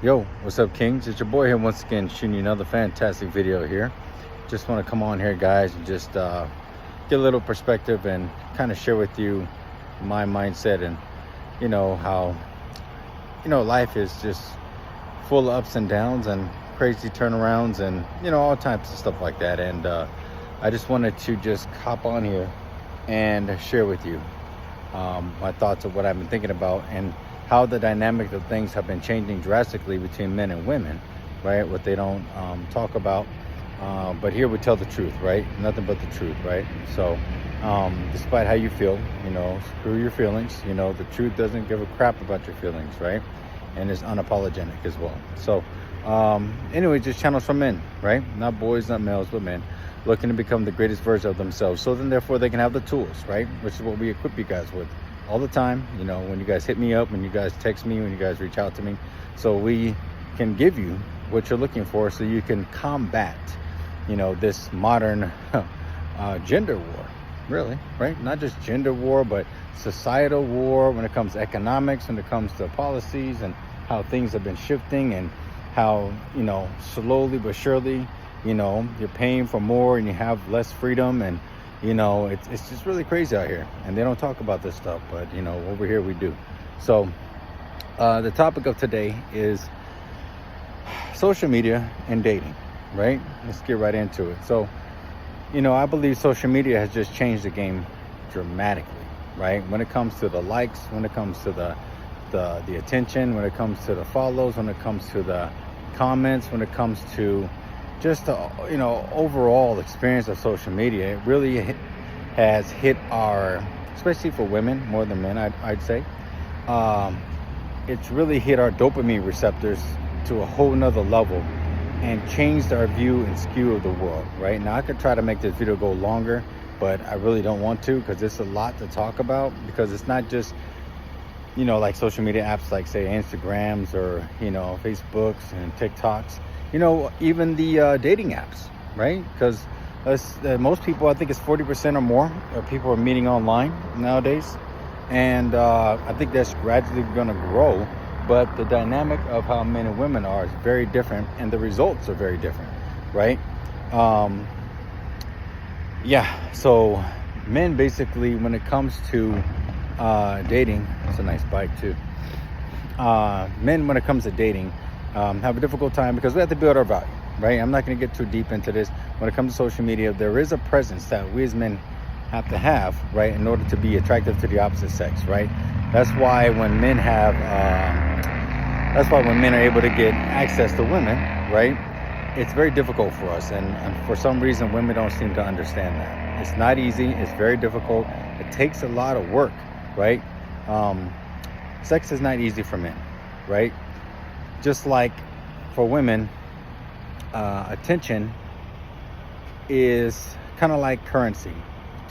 Yo, what's up, Kings? It's your boy here once again, shooting you another fantastic video here. Just want to come on here, guys, and just get a little perspective and kind of share with you my mindset and how life is just full of ups and downs and crazy turnarounds and all types of stuff like that. And I just wanted to just hop on here and share with you my thoughts of what I've been thinking about and how the dynamic of things have been changing drastically between men and women, right? What they don't talk about, but here we tell the truth, right? Nothing but the truth, right? So despite how you feel, screw your feelings. The truth doesn't give a crap about your feelings, right? And it's unapologetic as well. So anyway, just channels from men, right? Not boys, not males, but men looking to become the greatest version of themselves, so then therefore they can have the tools, right? Which is what we equip you guys with all the time. When you guys hit me up, when you guys text me, when you guys reach out to me, so we can give you what you're looking for, so you can combat this modern gender war, really, right? Not just gender war, but societal war when it comes to economics, when it comes to policies and how things have been shifting, and how slowly but surely you're paying for more and you have less freedom. And it's just really crazy out here, and they don't talk about this stuff, but over here we do. So the topic of today is social media and dating, right? Let's get right into it. So I believe social media has just changed the game dramatically, right? When it comes to the likes, when it comes to the attention, when it comes to the follows, when it comes to the comments, when it comes to just the overall experience of social media, it really has hit our, especially for women more than men, I'd say, it's really hit our dopamine receptors to a whole nother level and changed our view and skew of the world, right? Now I could try to make this video go longer, but I really don't want to, because it's a lot to talk about, because it's not just like social media apps like, say, Instagrams or Facebooks and TikToks, even the dating apps, right? Because most people, I think it's 40% or more of people are meeting online nowadays. And I think that's gradually going to grow. But the dynamic of how men and women are is very different, and the results are very different, right? So men basically, when it comes to dating, it's a nice bike too. Men, when it comes to dating, have a difficult time because we have to build our value, right? I'm not going to get too deep into this. When it comes to social media, there is a presence that we as men have to have, right, in order to be attractive to the opposite sex, right? That's why when men are able to get access to women, right, it's very difficult for us. And for some reason, women don't seem to understand that. It's not easy. It's very difficult. It takes a lot of work, right? Sex is not easy for men, right? Just like for women, attention is kind of like currency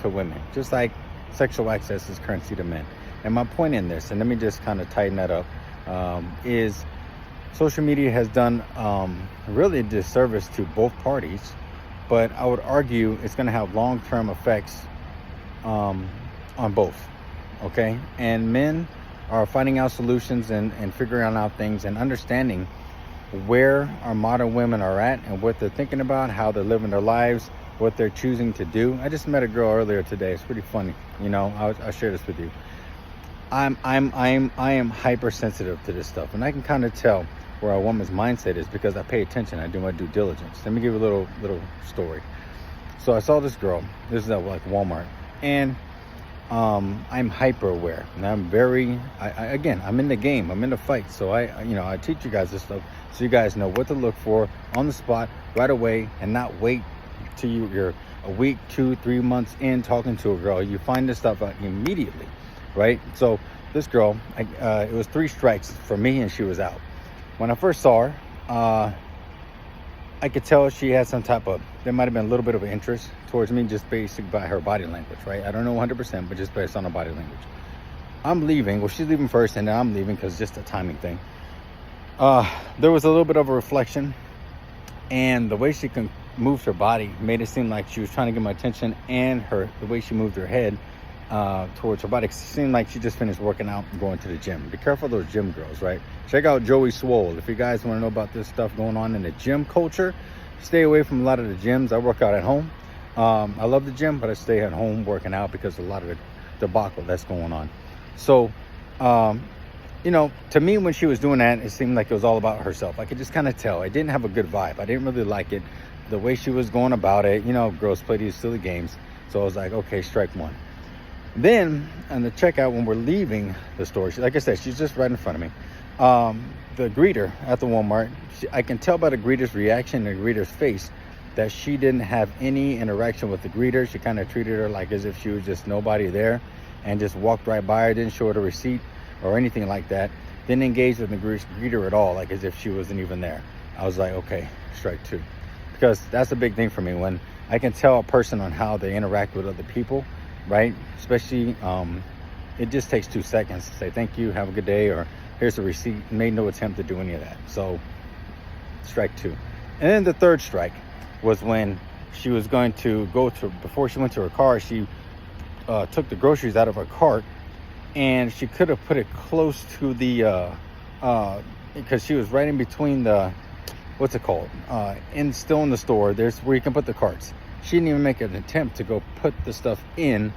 to women, just like sexual access is currency to men. And my point in this, and let me just kind of tighten that up, is social media has done really a disservice to both parties, but I would argue it's going to have long-term effects on both, okay? And men are finding out solutions and figuring out things and understanding where our modern women are at and what they're thinking about, how they're living their lives, what they're choosing to do. I just met a girl earlier today. It's pretty funny. I'll share this with you. I am hypersensitive to this stuff, and I can kind of tell where a woman's mindset is because I pay attention. I do my due diligence. Let me give you a little story. So I saw this girl. This is at like Walmart, and I'm hyper aware, and I'm very, again, I'm in the game, I'm in the fight. So I teach you guys this stuff so you guys know what to look for on the spot right away, and not wait till you're a week, 2-3 months in talking to a girl. You find this stuff out immediately, right? So this girl, it was 3 strikes for me, and she was out. When I first saw her, I could tell she had there might have been a little bit of an interest towards me, just basically by her body language, right? I don't know 100%, but just based on her body language. I'm leaving. Well, she's leaving first, and then I'm leaving because just a timing thing. There was a little bit of a reflection, and the way she moved her body made it seem like she was trying to get my attention, and the way she moved her head towards her body. It seemed like she just finished working out and going to the gym. Be careful of those gym girls, right? Check out Joey Swole. If you guys want to know about this stuff going on in the gym culture, stay away from a lot of the gyms. I work out at home. I love the gym, but I stay at home working out because of a lot of the debacle that's going on. So, you know, to me, when she was doing that, it seemed like it was all about herself. I could just kind of tell. I didn't have a good vibe. I didn't really like it. The way she was going about it, you know, girls play these silly games. So I was like, okay, strike one. Then on the checkout, when we're leaving the store, like I said, she's just right in front of me. The greeter at the Walmart, I can tell by the greeter's reaction, the greeter's face, that she didn't have any interaction with the greeter. She kind of treated her like as if she was just nobody there and just walked right by her, didn't show her the receipt or anything like that. Didn't engage with the greeter at all, like as if she wasn't even there. I was like, okay, strike two. Because that's a big thing for me, when I can tell a person on how they interact with other people, right? Especially, it just takes 2 seconds to say thank you, have a good day, or here's the receipt. Made no attempt to do any of that. So strike two. And then the third strike was when she was going to go to, before she went to her car, she took the groceries out of her cart, and she could have put it close to the because she was right in between the, what's it called, still in the store, there's where you can put the carts. She didn't even make an attempt to go put the stuff in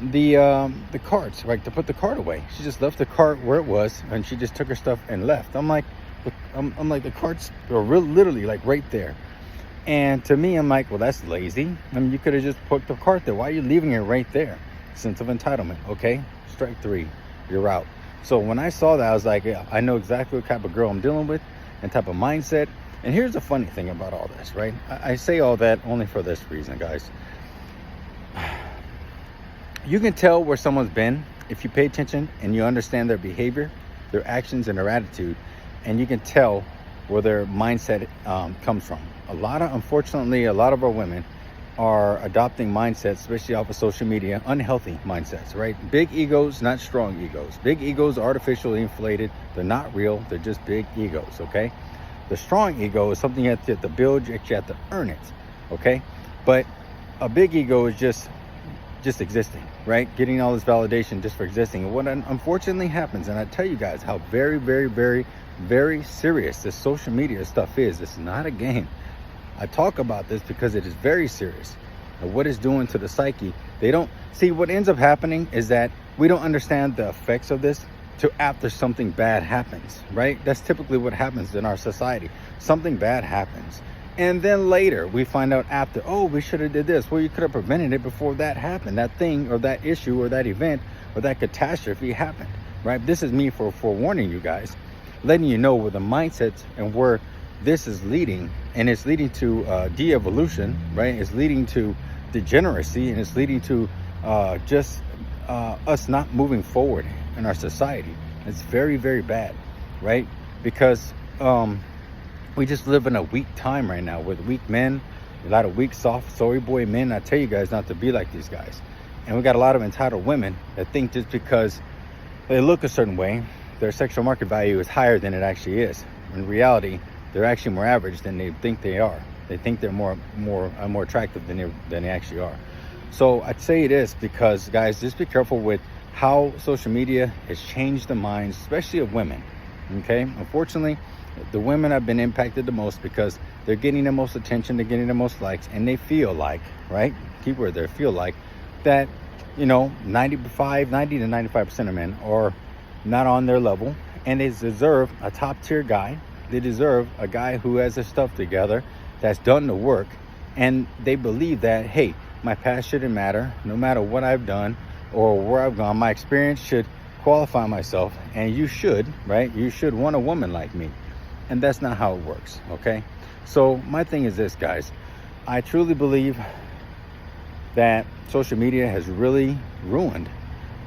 the carts, right, to put the cart away. She just left the cart where it was, and she just took her stuff and left. I'm like, the carts are literally like right there. And to me, I'm like, well, that's lazy. I mean, you could have just put the cart there. Why are you leaving it right there? Sense of entitlement. Okay, strike three, you're out. So when I saw that, I was like, yeah, I know exactly what type of girl I'm dealing with and type of mindset. And here's the funny thing about all this, right? I say all that only for this reason, guys. You can tell where someone's been if you pay attention and you understand their behavior, their actions, and their attitude, and you can tell where their mindset comes from. Unfortunately, a lot of our women are adopting mindsets, especially off of social media, unhealthy mindsets, right? Big egos, not strong egos. Big egos are artificially inflated. They're not real. They're just big egos, okay? The strong ego is something you have to build, you have to earn it, okay? But a big ego is just existing, right? Getting all this validation just for existing. And what unfortunately happens, and I tell you guys how very, very, very, very serious this social media stuff is. It's not a game. I talk about this because it is very serious. And what it's doing to the psyche. They don't see what ends up happening is that we don't understand the effects of this to after something bad happens, right? That's typically what happens in our society. Something bad happens. And then later we find out after, oh, we should have did this. Well, you could have prevented it before that happened. That thing or that issue or that event or that catastrophe happened, right? This is me for warning you guys, letting you know where the mindsets and where this is leading. And it's leading to de-evolution, right? It's leading to degeneracy, and it's leading to us not moving forward in our society. It's very, very bad, right? Because we just live in a weak time right now with weak men, a lot of weak, soft, sorry boy men. I tell you guys not to be like these guys. And we got a lot of entitled women that think just because they look a certain way, their sexual market value is higher than it actually is. In reality, they're actually more average than they think they are. They think they're more attractive than they actually are. So I'd say it is because, guys, just be careful with how social media has changed the minds, especially of women, okay? Unfortunately, the women have been impacted the most because they're getting the most attention, they're getting the most likes, and they feel like, right? Keyword there, feel like, that, you know, 90 to 95% of men are not on their level, and they deserve a top tier guy. They deserve a guy who has his stuff together, that's done the work, and they believe that, hey, my past shouldn't matter, no matter what I've done or where I've gone, my experience should qualify myself, and you should, right? You should want a woman like me. And that's not how it works, okay? So my thing is this, guys. I truly believe that social media has really ruined,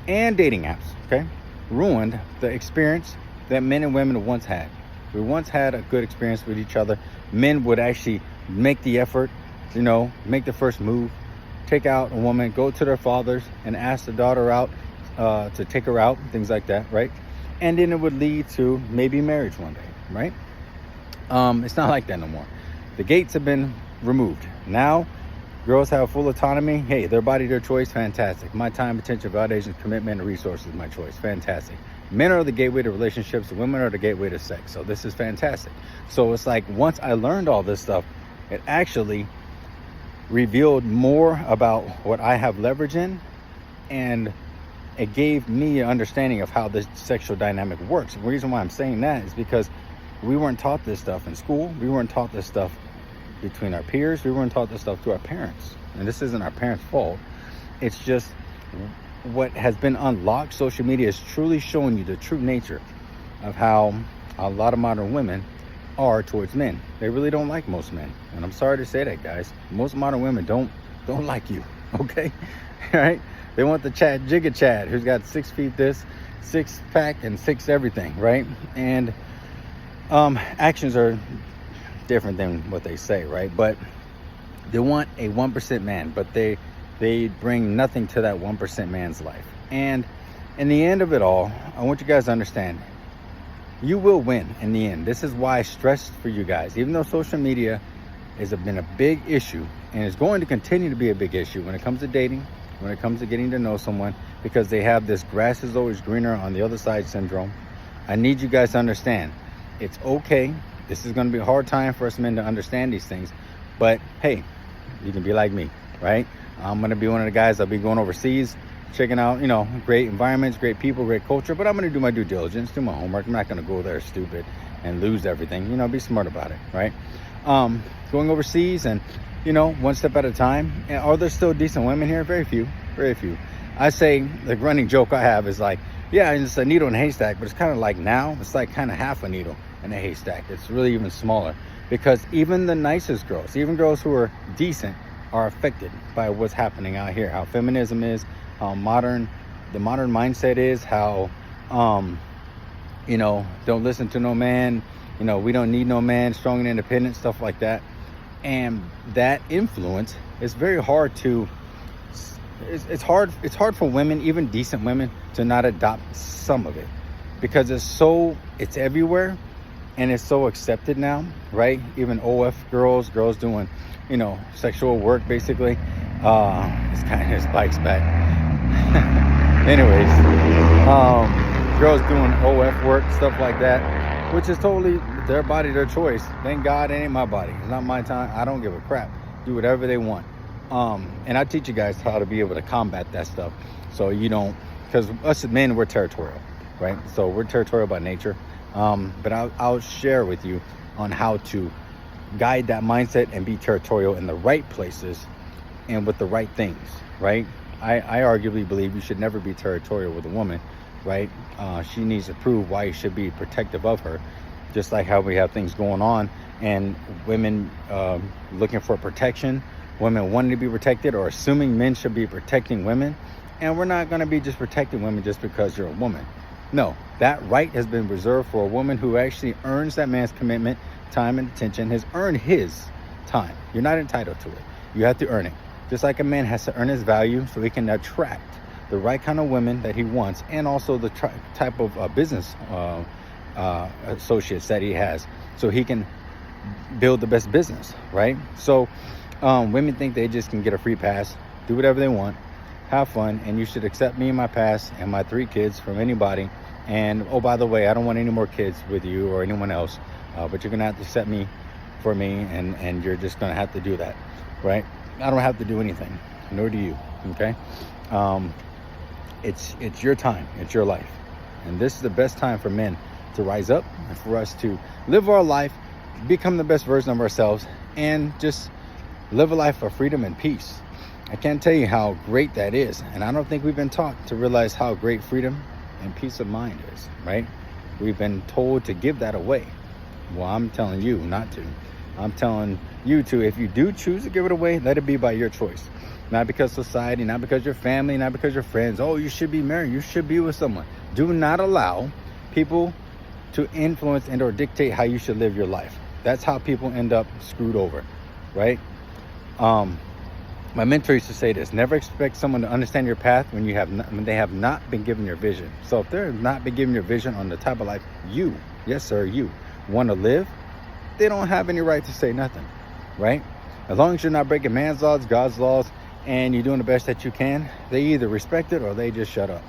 and dating apps, okay? Ruined the experience that men and women once had. We once had a good experience with each other. Men would actually make the effort, you know, make the first move, take out a woman, go to their fathers and ask the daughter out to take her out, things like that, right? And then it would lead to maybe marriage one day, right? It's not like that no more. The gates have been removed. Now, Girls have full autonomy. Hey, their body, their choice. Fantastic. My time, attention, validation, commitment, and resources, my choice. Fantastic. Men are the gateway to relationships. Women are the gateway to sex. So this is fantastic. So it's like once I learned all this stuff, it actually revealed more about what I have leverage in, and it gave me an understanding of how the sexual dynamic works. The reason why I'm saying that is because we weren't taught this stuff in school. We weren't taught this stuff between our peers. We weren't taught this stuff to our parents. And this isn't our parents' fault. It's just what has been unlocked. Social media is truly showing you the true nature of how a lot of modern women are towards men. They really don't like most men. And I'm sorry to say that, guys. Most modern women don't like you, okay? Right? They want the Jigga Chad who's got 6 feet this, 6 pack, and 6 everything, right? And actions are different than what they say, right? But they want a 1% man, but they bring nothing to that 1% man's life. And in the end of it all, I want you guys to understand, you will win in the end. This is why I stress for you guys, even though social media has been a big issue and is going to continue to be a big issue when it comes to dating, when it comes to getting to know someone, because they have this grass is always greener on the other side syndrome. I need you guys to understand, it's okay. This is going to be a hard time for us men to understand these things, but hey, you can be like me, right? I'm going to be one of the guys. I'll be going overseas, checking out, great environments, great people, great culture, but I'm going to do my due diligence, do my homework. I'm not going to go there stupid and lose everything. Be smart about it, right? Going overseas and, one step at a time. And are there still decent women here? Very few, very few. I say the running joke I have is like, yeah, it's a needle in a haystack, but it's kind of like now, it's like kind of half a needle in a haystack. It's really even smaller, because even the nicest girls, even girls who are decent, are affected by what's happening out here, how feminism is, how the modern mindset is, how don't listen to no man, we don't need no man, strong and independent, stuff like that. And that influence is very hard to, it's hard for women, even decent women, to not adopt some of it, because it's everywhere and it's so accepted now, right? Even OF girls doing sexual work, basically. It's kind of his bike's back. Anyways, girls doing OF work, stuff like that, which is totally their body, their choice. Thank God it ain't my body. It's not my time. I don't give a crap. Do whatever they want. And I teach you guys how to be able to combat that stuff, so you don't, because us men, we're territorial, right? So we're territorial by nature. But I'll share with you on how to guide that mindset and be territorial in the right places and with the right things, right? I arguably believe you should never be territorial with a woman, right? She needs to prove why you should be protective of her, just like how we have things going on and women looking for protection, women wanting to be protected, or assuming men should be protecting women. And we're not going to be just protecting women just because you're a woman. No, that right has been reserved for a woman who actually earns that man's commitment, time, and attention, has earned his time. You're not entitled to it. You have to earn it. Just like a man has to earn his value so he can attract the right kind of women that he wants, and also the type of business associates that he has, so he can build the best business, right? So women think they just can get a free pass, do whatever they want, have fun, and you should accept me and my past and my 3 kids from anybody. And oh, by the way, I don't want any more kids with you or anyone else, but you're gonna have to accept me for me, and you're just gonna have to do that, right? I don't have to do anything, nor do you, okay? It's your time, it's your life, and this is the best time for men to rise up and for us to live our life, become the best version of ourselves, and just live a life of freedom and peace. I can't tell you how great that is, and I don't think we've been taught to realize how great freedom and peace of mind is, right? We've been told to give that away. Well, I'm telling you not to. I'm telling you to, if you do choose to give it away, let it be by your choice. Not because society, not because your family, not because your friends. Oh, you should be married, you should be with someone. Do not allow people to influence and or dictate how you should live your life. That's how people end up screwed over, right? My mentor used to say this: never expect someone to understand your path when they have not been given your vision. So if they're not been given your vision on the type of life you, yes sir, you want to live, they don't have any right to say nothing, right? As long as you're not breaking man's laws, God's laws, and you're doing the best that you can, they either respect it or they just shut up.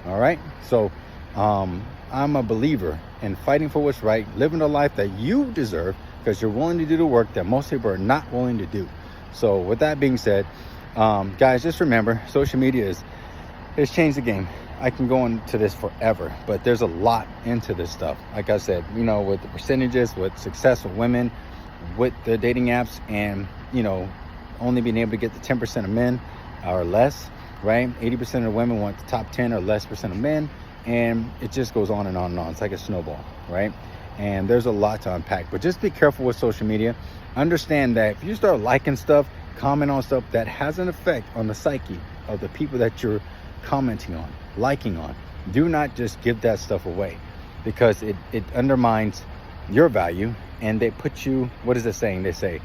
All right? So I'm a believer in fighting for what's right, living the life that you deserve, because you're willing to do the work that most people are not willing to do. So with that being said, guys, just remember, social media has changed the game. I can go into this forever, but there's a lot into this stuff. Like I said, you know, with the percentages, with successful women, with the dating apps, and, you know, only being able to get the 10% of men or less, right? 80% of the women want the top 10 or less percent of men, and it just goes on and on and on. It's like a snowball, right? And there's a lot to unpack, but just be careful with social media. Understand that if you start liking stuff, comment on stuff, that has an effect on the psyche of the people that you're commenting on, liking on. Do not just give that stuff away, because it undermines your value, and they put you, what is it saying? They say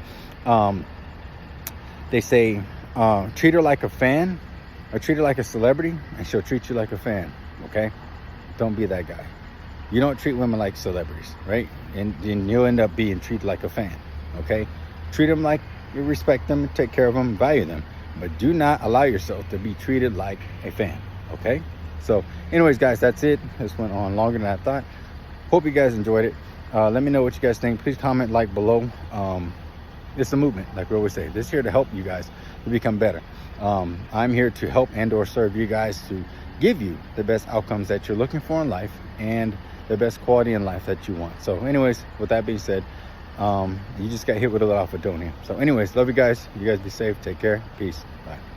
treat her like a fan, or treat her like a celebrity, and she'll treat you like a fan. Okay, don't be that guy. You don't treat women like celebrities, right? And you'll end up being treated like a fan. Okay, treat them like you respect them, take care of them, value them, but do not allow yourself to be treated like a fan. Okay, so anyways, guys, that's it. This went on longer than I thought. Hope you guys enjoyed it. Let me know what you guys think. Please comment, like below. It's a movement, like we always say. This is here to help you guys to become better. I'm here to help and or serve you guys, to give you the best outcomes that you're looking for in life, and the best quality in life that you want. So anyways, with that being said, you just got hit with a little off a dome here. So anyways, love you guys. You guys be safe. Take care. Peace. Bye.